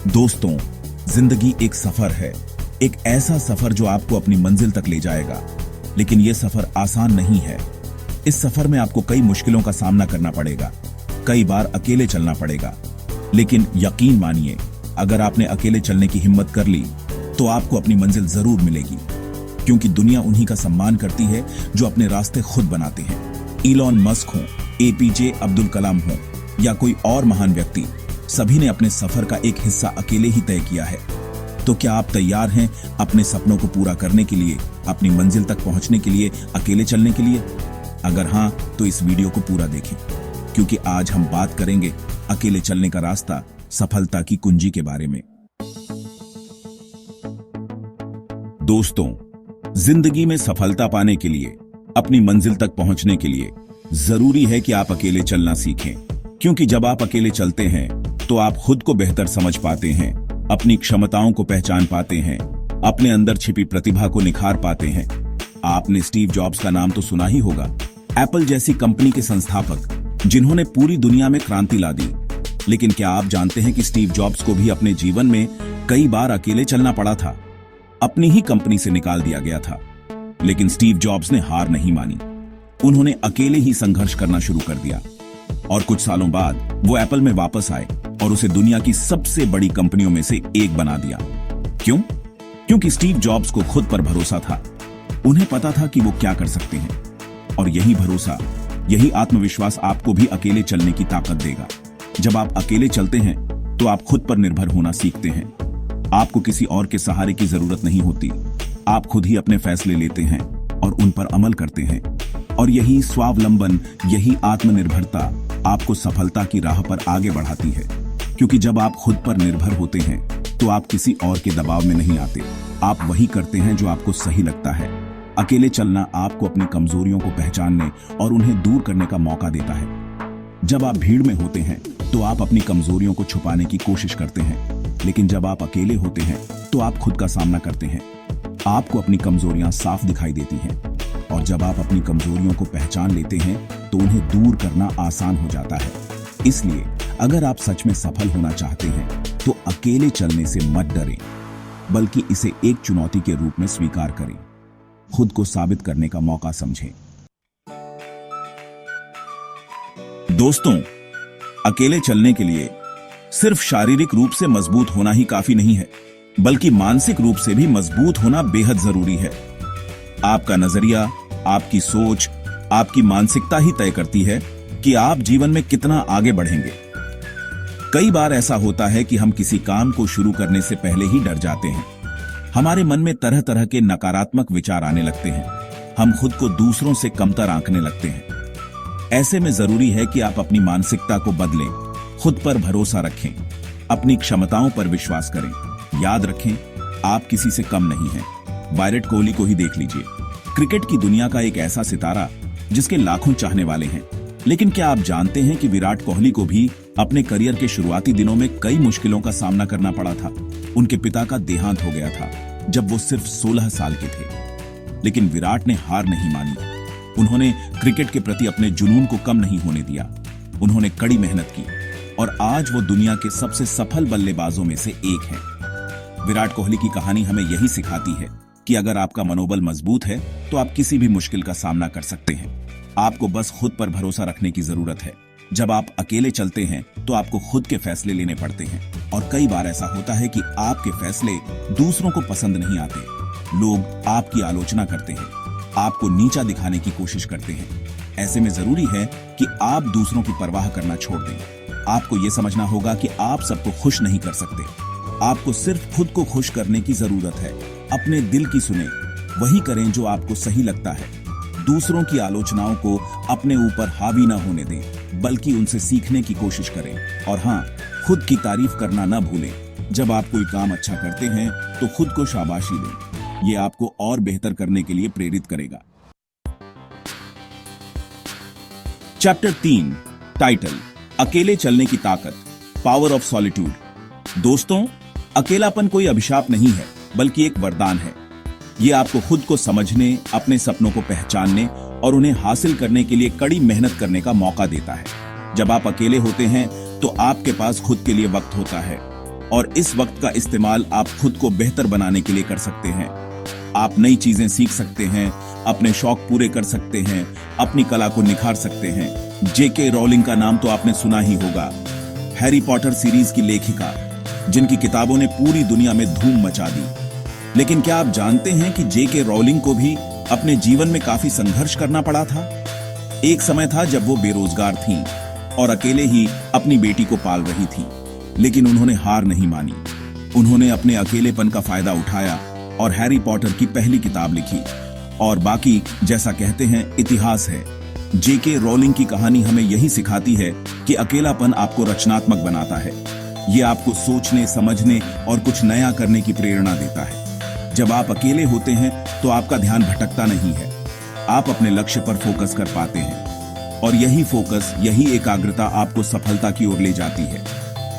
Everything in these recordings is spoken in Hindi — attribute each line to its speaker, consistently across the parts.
Speaker 1: दोस्तों, जिंदगी एक सफर है, एक ऐसा सफर जो आपको अपनी मंजिल तक ले जाएगा। लेकिन यह सफर आसान नहीं है। इस सफर में आपको कई मुश्किलों का सामना करना पड़ेगा, कई बार अकेले चलना पड़ेगा। लेकिन यकीन मानिए, अगर आपने अकेले चलने की हिम्मत कर ली तो आपको अपनी मंजिल जरूर मिलेगी, क्योंकि दुनिया उन्हीं का सम्मान करती है जो अपने रास्ते खुद बनाते हैं। इलॉन मस्क हो, एपीजे अब्दुल कलाम हो या कोई और महान व्यक्ति, सभी ने अपने सफर का एक हिस्सा अकेले ही तय किया है। तो क्या आप तैयार हैं अपने सपनों को पूरा करने के लिए, अपनी मंजिल तक पहुंचने के लिए, अकेले चलने के लिए? अगर हां, तो इस वीडियो को पूरा देखें, क्योंकि आज हम बात करेंगे अकेले चलने का रास्ता, सफलता की कुंजी के बारे में। दोस्तों, जिंदगी में सफलता पाने के लिए, अपनी मंजिल तक पहुंचने के लिए जरूरी है कि आप अकेले चलना सीखें। क्योंकि जब आप अकेले चलते हैं तो आप खुद को बेहतर समझ पाते हैं, अपनी क्षमताओं को पहचान पाते हैं, अपने अंदर छिपी प्रतिभा को निखार पाते हैं। आपने स्टीव जॉब्स का नाम तो सुना ही होगा, एप्पल जैसी कंपनी के संस्थापक, जिन्होंने पूरी दुनिया में क्रांति ला दी। लेकिन क्या आप जानते हैं कि स्टीव जॉब्स को भी अपने जीवन में कई बार अकेले चलना पड़ा था? अपनी ही कंपनी से निकाल दिया गया था, लेकिन स्टीव जॉब्स ने हार नहीं मानी। उन्होंने अकेले ही संघर्ष करना शुरू कर दिया और कुछ सालों बाद वो एप्पल में वापस आए और उसे दुनिया की सबसे बड़ी कंपनियों में से एक बना दिया। क्यों? क्योंकि स्टीव जॉब्स को खुद पर भरोसा था। उन्हें पता था कि वो क्या कर सकते हैं, और यही भरोसा, यही आत्मविश्वास आपको भी अकेले चलने की ताकत देगा। जब आप अकेले चलते हैं तो आप खुद पर निर्भर होना सीखते हैं। आपको किसी और के सहारे की जरूरत नहीं होती। आप खुद ही अपने फैसले लेते हैं और उन पर अमल करते हैं। और यही स्वावलंबन, यही आत्मनिर्भरता आपको सफलता की राह पर आगे बढ़ाती है। क्योंकि जब आप खुद पर निर्भर होते हैं तो आप किसी और के दबाव में नहीं आते। आप वही करते हैं जो आपको सही लगता है। अकेले चलना आपको अपनी कमजोरियों को पहचानने और उन्हें दूर करने का मौका देता है। जब आप भीड़ में होते हैं तो आप अपनी कमजोरियों को छुपाने की कोशिश करते हैं, लेकिन जब आप अकेले होते हैं तो आप खुद का सामना करते हैं। आपको अपनी कमजोरियां साफ दिखाई देती हैं, और जब आप अपनी कमजोरियों को पहचान लेते हैं तो उन्हें दूर करना आसान हो जाता है। इसलिए अगर आप सच में सफल होना चाहते हैं तो अकेले चलने से मत डरें, बल्कि इसे एक चुनौती के रूप में स्वीकार करें। खुद को साबित करने का मौका समझें। दोस्तों, अकेले चलने के लिए सिर्फ शारीरिक रूप से मजबूत होना ही काफी नहीं है, बल्कि मानसिक रूप से भी मजबूत होना बेहद जरूरी है। आपका नजरिया, आपकी सोच, आपकी मानसिकता ही तय करती है कि आप जीवन में कितना आगे बढ़ेंगे। कई बार ऐसा होता है कि हम किसी काम को शुरू करने से पहले ही डर जाते हैं। हमारे मन में तरह तरह के नकारात्मक विचार आने लगते हैं। हम खुद को दूसरों से कमतर आंकने लगते हैं। ऐसे में जरूरी है कि आप अपनी मानसिकता को बदलें, खुद पर भरोसा रखें, अपनी क्षमताओं पर विश्वास करें। याद रखें, आप किसी से कम नहीं हैं। विराट कोहली को ही देख लीजिए, क्रिकेट की दुनिया का एक ऐसा सितारा जिसके लाखों चाहने वाले हैं। लेकिन क्या आप जानते हैं कि विराट कोहली को भी अपने करियर के शुरुआती दिनों में कई मुश्किलों का सामना करना पड़ा था। उनके पिता का देहांत हो गया था जब वो सिर्फ 16 साल के थे। लेकिन विराट ने हार नहीं मानी। उन्होंने क्रिकेट के प्रति अपने जुनून को कम नहीं होने दिया। उन्होंने कड़ी मेहनत की और आज वो दुनिया के सबसे सफल बल्लेबाजों में से एक हैं। विराट कोहली की कहानी हमें यही सिखाती है कि अगर आपका मनोबल मजबूत है तो आप किसी भी मुश्किल का सामना कर सकते हैं। आपको बस खुद पर भरोसा रखने की जरूरत है। जब आप अकेले चलते हैं तो आपको खुद के फैसले लेने पड़ते हैं, और कई बार ऐसा होता है कि आपके फैसले दूसरों को पसंद नहीं आते। लोग आपकी आलोचना करते हैं, आपको नीचा दिखाने की कोशिश करते हैं। ऐसे में जरूरी है कि आप दूसरों की परवाह करना छोड़ दें। आपको यह समझना होगा कि आप सबको खुश नहीं कर सकते। आपको सिर्फ खुद को खुश करने की जरूरत है। अपने दिल की सुने, वही करें जो आपको सही लगता है। दूसरों की आलोचनाओं को अपने ऊपर हावी न होने दें, बल्कि उनसे सीखने की कोशिश करें। और हाँ, खुद की तारीफ करना न भूलें। जब आप कोई काम अच्छा करते हैं तो खुद को शाबाशी दें। ये आपको और बेहतर करने के लिए प्रेरित करेगा। चैप्टर 3, टाइटल, अकेले चलने की ताकत, पावर ऑफ सॉलिट्यूड। दोस्तों, अकेलापन कोई अभिशाप नहीं है, बल्कि एक वरदान है। ये आपको खुद को समझने, अपने सपनों को पहचानने और उन्हें हासिल करने के लिए कड़ी मेहनत करने का मौका देता है। जब आप अकेले होते हैं तो आपके पास खुद के लिए वक्त होता है। और इस वक्त का इस्तेमाल आप खुद को बेहतर बनाने के लिए कर सकते हैं। आप नई चीजें सीख सकते हैं, अपने शौक पूरे कर सकते हैं, अपनी कला को निखार सकते हैं। जेके रॉलिंग का नाम तो आपने सुना ही होगा, हैरी पॉटर सीरीज की लेखिका, जिनकी किताबों ने पूरी दुनिया में धूम मचा दी। लेकिन क्या आप जानते हैं कि जेके रॉलिंग को भी अपने जीवन में काफी संघर्ष करना पड़ा था? एक समय था जब वो बेरोजगार थीं और अकेले ही अपनी बेटी को पाल रही थीं, लेकिन उन्होंने हार नहीं मानी। उन्होंने अपने अकेलेपन का फायदा उठाया और हैरी पॉटर की पहली किताब लिखी, और बाकी जैसा कहते हैं इतिहास है। जेके रॉलिंग की कहानी हमें यही सिखाती है कि अकेलापन आपको रचनात्मक बनाता है। ये आपको सोचने, समझने और कुछ नया करने की प्रेरणा देता है। जब आप अकेले होते हैं तो आपका ध्यान भटकता नहीं है, आप अपने लक्ष्य पर फोकस कर पाते हैं, और यही फोकस, यही एकाग्रता आपको सफलता की ओर ले जाती है।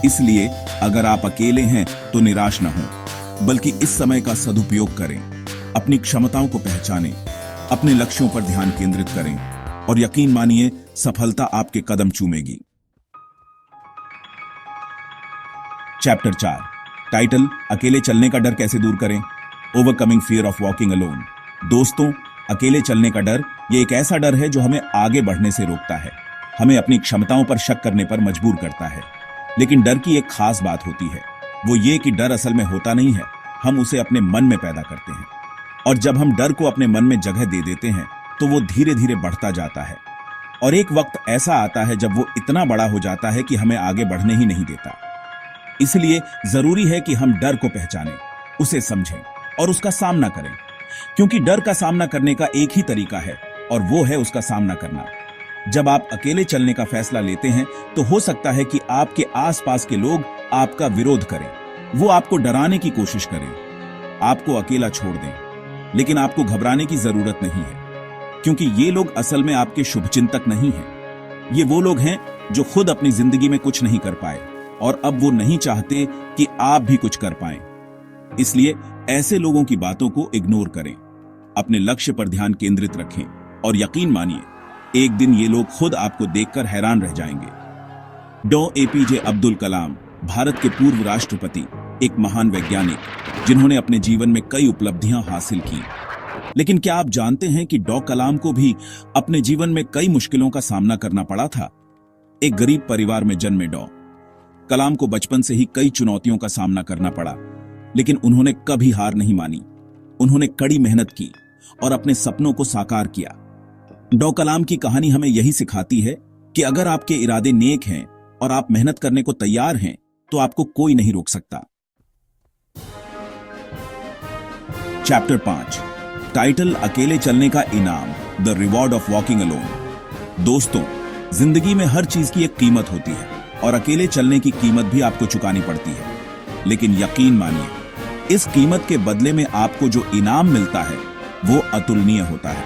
Speaker 1: इसलिए अगर आप अकेले हैं तो निराश न हो, बल्कि इस समय का सदुपयोग करें, अपनी क्षमताओं को पहचानें, अपने लक्ष्यों पर ध्यान केंद्रित करें, और यकीन मानिए सफलता आपके कदम चूमेगी। चैप्टर 4, टाइटल, अकेले चलने का डर कैसे दूर करें? Overcoming fear of walking alone. दोस्तों, अकेले चलने का डर ये एक ऐसा डर है जो हमें आगे बढ़ने से रोकता है, हमें अपनी क्षमताओं पर शक करने पर मजबूर करता है। लेकिन डर की एक खास बात होती है, वो ये कि डर असल में होता नहीं है, हम उसे अपने मन में पैदा करते हैं। और जब हम डर को अपने मन में जगह दे देते हैं तो वो धीरे धीरे बढ़ता जाता है, और एक वक्त ऐसा आता है जब वो इतना बड़ा हो जाता है कि हमें आगे बढ़ने ही नहीं देता। इसलिए जरूरी है कि हम डर को पहचानें, उसे समझें और उसका सामना करें, क्योंकि डर का सामना करने का एक ही तरीका है, और वो है उसका सामना करना। जब आप अकेले चलने का फैसला लेते हैं तो हो सकता है कि आपके आसपास के लोग आपका विरोध करें, वो आपको डराने की कोशिश करें, आपको अकेला छोड़ दें। लेकिन आपको घबराने की जरूरत नहीं है, क्योंकि ये लोग असल में आपके शुभचिंतक नहीं हैं। ये वो लोग हैं जो खुद अपनी जिंदगी में कुछ नहीं कर पाए, और अब वो नहीं चाहते कि आप भी कुछ कर पाएं। इसलिए ऐसे लोगों की बातों को इग्नोर करें, अपने लक्ष्य पर ध्यान केंद्रित रखें, और यकीन मानिए एक दिन ये लोग खुद आपको देखकर हैरान रह जाएंगे। डॉ एपीजे अब्दुल कलाम, भारत के पूर्व राष्ट्रपति, एक महान वैज्ञानिक जिन्होंने अपने जीवन में कई उपलब्धियां हासिल की। लेकिन क्या आप जानते हैं कि डॉ कलाम को भी अपने जीवन में कई मुश्किलों का सामना करना पड़ा था? एक गरीब परिवार में जन्मे डॉ कलाम को बचपन से ही कई चुनौतियों का सामना करना पड़ा, लेकिन उन्होंने कभी हार नहीं मानी। उन्होंने कड़ी मेहनत की और अपने सपनों को साकार किया। डॉ कलाम की कहानी हमें यही सिखाती है कि अगर आपके इरादे नेक हैं और आप मेहनत करने को तैयार हैं तो आपको कोई नहीं रोक सकता। चैप्टर 5, टाइटल, अकेले चलने का इनाम, the reward of walking alone. दोस्तों, जिंदगी में हर चीज की एक कीमत होती है, और अकेले चलने की कीमत भी आपको चुकानी पड़ती है। लेकिन यकीन मानिए, इस कीमत के बदले में आपको जो इनाम मिलता है वो अतुलनीय होता है।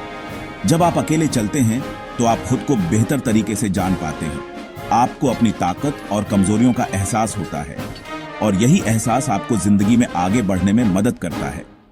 Speaker 1: जब आप अकेले चलते हैं तो आप खुद को बेहतर तरीके से जान पाते हैं, आपको अपनी ताकत और कमजोरियों का एहसास होता है, और यही एहसास आपको जिंदगी में आगे बढ़ने में मदद करता है।